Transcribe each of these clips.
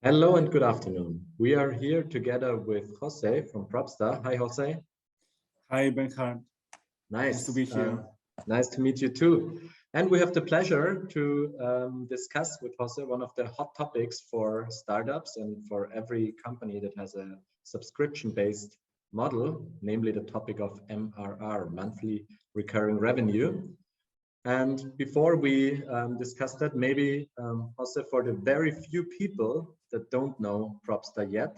Hello and good afternoon. We are here together with Jose from Propster. Hi, Jose. Hi, Benhard. Nice to be here. Nice to meet you too. And we have the pleasure to discuss with Jose one of the hot topics for startups and for every company that has a subscription-based model, namely the topic of MRR, monthly recurring revenue. And before we discuss that, maybe also for the very few people that don't know Propster yet,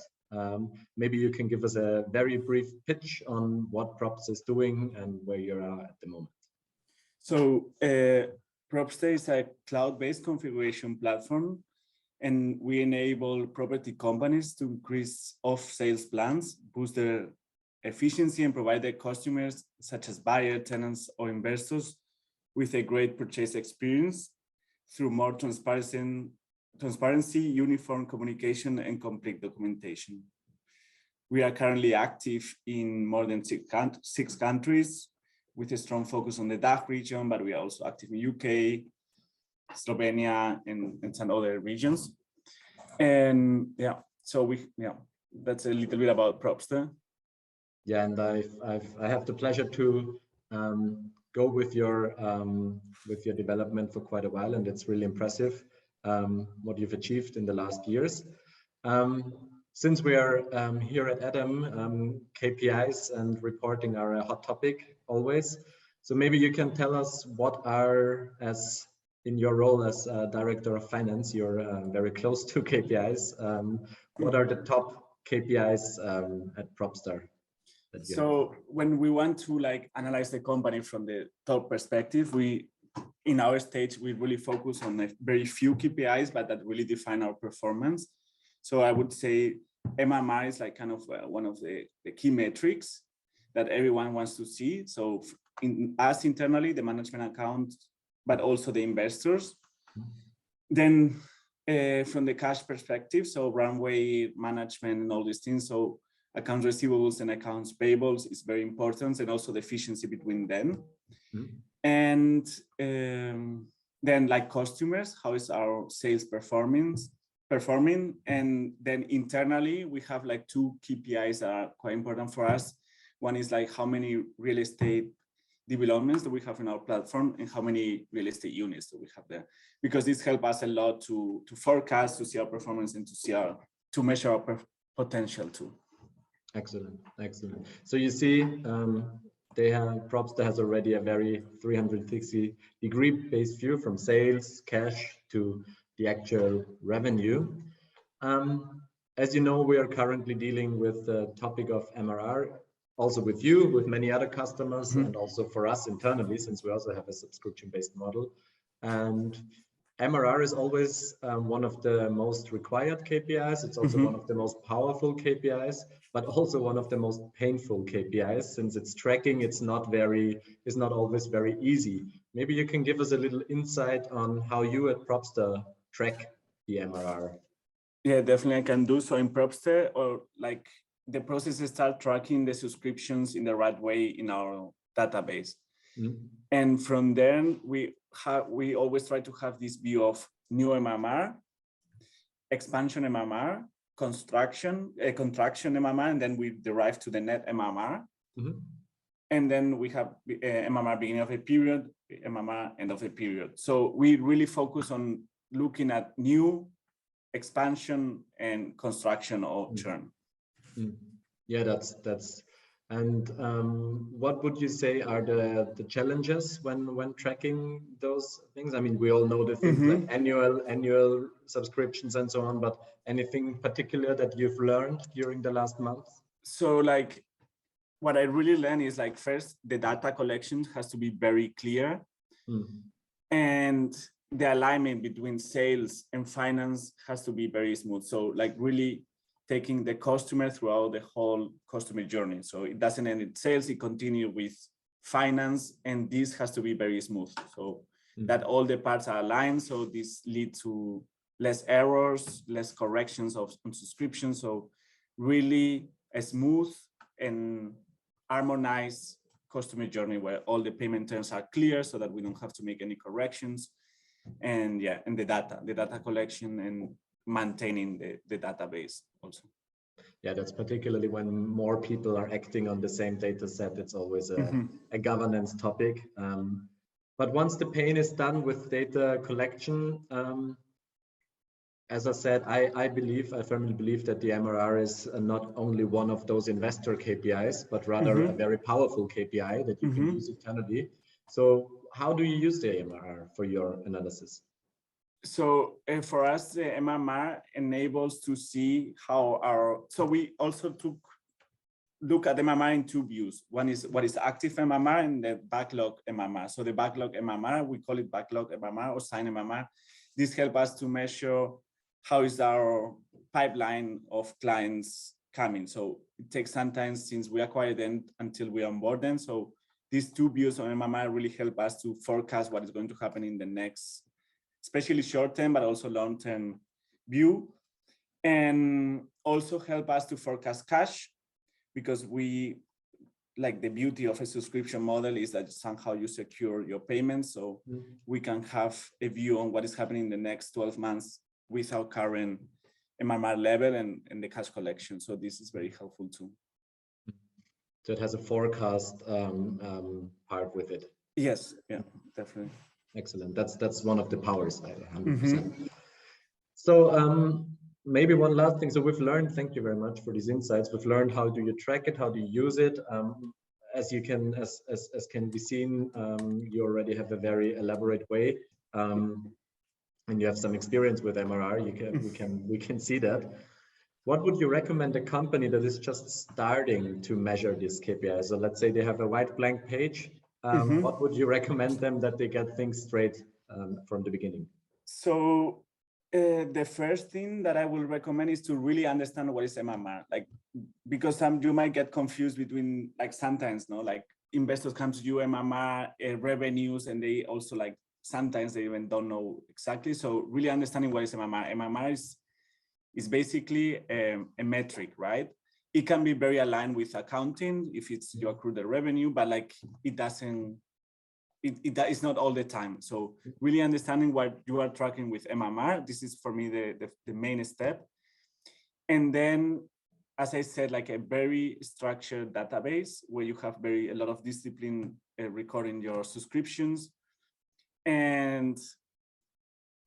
maybe you can give us a very brief pitch on what Propster is doing and where you are at the moment. So Propster is a cloud-based configuration platform, and we enable property companies to increase off-sales plans, boost their efficiency, and provide their customers, such as buyers, tenants, or investors, with a great purchase experience through more transparency, uniform communication, and complete documentation. We are currently active in more than six countries with a strong focus on the DACH region, but we are also active in UK, Slovenia, and some other regions. And so that's a little bit about Propster. Yeah, and I have the pleasure to go with your development for quite a while, and it's really impressive what you've achieved in the last years. Since we are here at Adam, KPIs and reporting are a hot topic always. So maybe you can tell us what are, as in your role as Director of Finance, you're very close to KPIs. What are the top KPIs at Propster? So when we want to analyze the company from the top perspective, in our stage, we really focus on a very few KPIs, but that really define our performance. So I would say MRR is kind of one of the key metrics that everyone wants to see. So in us internally, the management account, but also the investors. Then from the cash perspective, so runway management and all these things. So accounts receivables and accounts payables is very important, and also the efficiency between them. And then customers, how is our sales performing? And then internally, we have two KPIs that are quite important for us. One is how many real estate developments that we have in our platform and how many real estate units that we have there, because this helps us a lot to forecast, to see our performance, and to measure our potential too. Excellent. So you see, Propster has already a very 360-degree based view from sales, cash to the actual revenue. As you know, we are currently dealing with the topic of MRR, also with you, with many other customers, and also for us internally, since we also have a subscription-based model. And MRR is always one of the most required KPIs. It's also one of the most powerful KPIs, but also one of the most painful KPIs, since it's tracking. It's not always very easy. Maybe you can give us a little insight on how you at Propster track the MRR. Yeah, definitely I can do so in Propster, or the process is start tracking the subscriptions in the right way in our database. And from there, we always try to have this view of new MRR, expansion MRR, contraction MRR, and then we derive to the net MRR. And then we have MRR beginning of a period, MRR end of a period. So we really focus on looking at new, expansion, and construction or churn. Yeah, that's. And what would you say are the challenges when tracking those things? I mean, we all know the things like annual subscriptions and so on, but anything particular that you've learned during the last month? So what I really learned is first, the data collection has to be very clear. And the alignment between sales and finance has to be very smooth. So really taking the customer throughout the whole customer journey. So it doesn't end in sales, it continues with finance, and this has to be very smooth. So that all the parts are aligned. So this leads to less errors, less corrections on subscriptions. So really a smooth and harmonized customer journey where all the payment terms are clear so that we don't have to make any corrections. And and the data collection and maintaining the database also. Yeah, that's particularly when more people are acting on the same data set. It's always a governance topic. But once the pain is done with data collection, as I said, I firmly believe that the MRR is not only one of those investor KPIs, but rather a very powerful KPI that you can use internally. So how do you use the MRR for your analysis? So for us, the MRR enables to see how so we also look at MRR in two views. One is what is active MRR and the backlog MRR. So the backlog MRR, we call it backlog MRR or sign MRR. This helps us to measure how is our pipeline of clients coming. So it takes sometimes since we acquire them until we onboard them. So these two views on MRR really help us to forecast what is going to happen in the next, especially short-term, but also long-term view. And also help us to forecast cash, because we, like the beauty of a subscription model is that somehow you secure your payments. So we can have a view on what is happening in the next 12 months with our current MRR level and the cash collection. So this is very helpful too. So it has a forecast part with it. Yes, yeah, definitely. Excellent. That's one of the powers, 100%. So maybe one last thing. So we've learned, thank you very much for these insights. We've learned how do you track it, how do you use it. As can be seen, you already have a very elaborate way. And you have some experience with MRR. We can see that. What would you recommend a company that is just starting to measure this KPI? So let's say they have a white blank page. What would you recommend them that they get things straight from the beginning? So the first thing that I will recommend is to really understand what is MRR. Like, because you might get confused between, like, sometimes, like investors come to you MRR revenues, and they also, like, sometimes they even don't know exactly. So really understanding what is MRR. MRR is basically a metric, right? It can be very aligned with accounting if it's you accrue the revenue, but like it doesn't, it's not all the time. So really understanding what you are tracking with MRR, this is for me the main step. And then, as I said, like a very structured database where you have a lot of discipline recording your subscriptions. And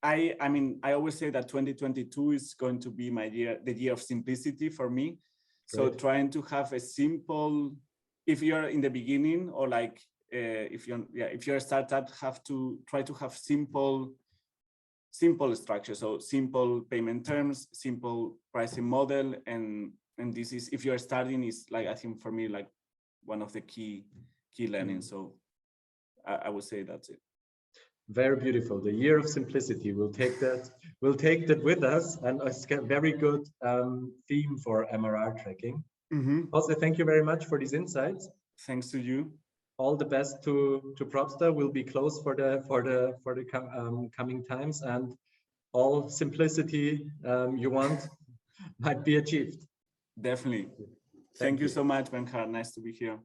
I mean, I always say that 2022 is going to be the year of simplicity for me. So trying to have a simple, if you're in the beginning, or like if you're a startup, have to try to have simple structure. So simple payment terms, simple pricing model, and this is, if you're starting, is like, I think for me, like one of the key learnings. So I would say that's it. Very beautiful. The year of simplicity. We'll take that with us, and it's a very good theme for MRR tracking. Also, thank you very much for these insights. Thanks to you. All the best to Propster. We'll be close for the coming times, and all simplicity you want might be achieved. Definitely. Thank you so much, Benhard. Nice to be here.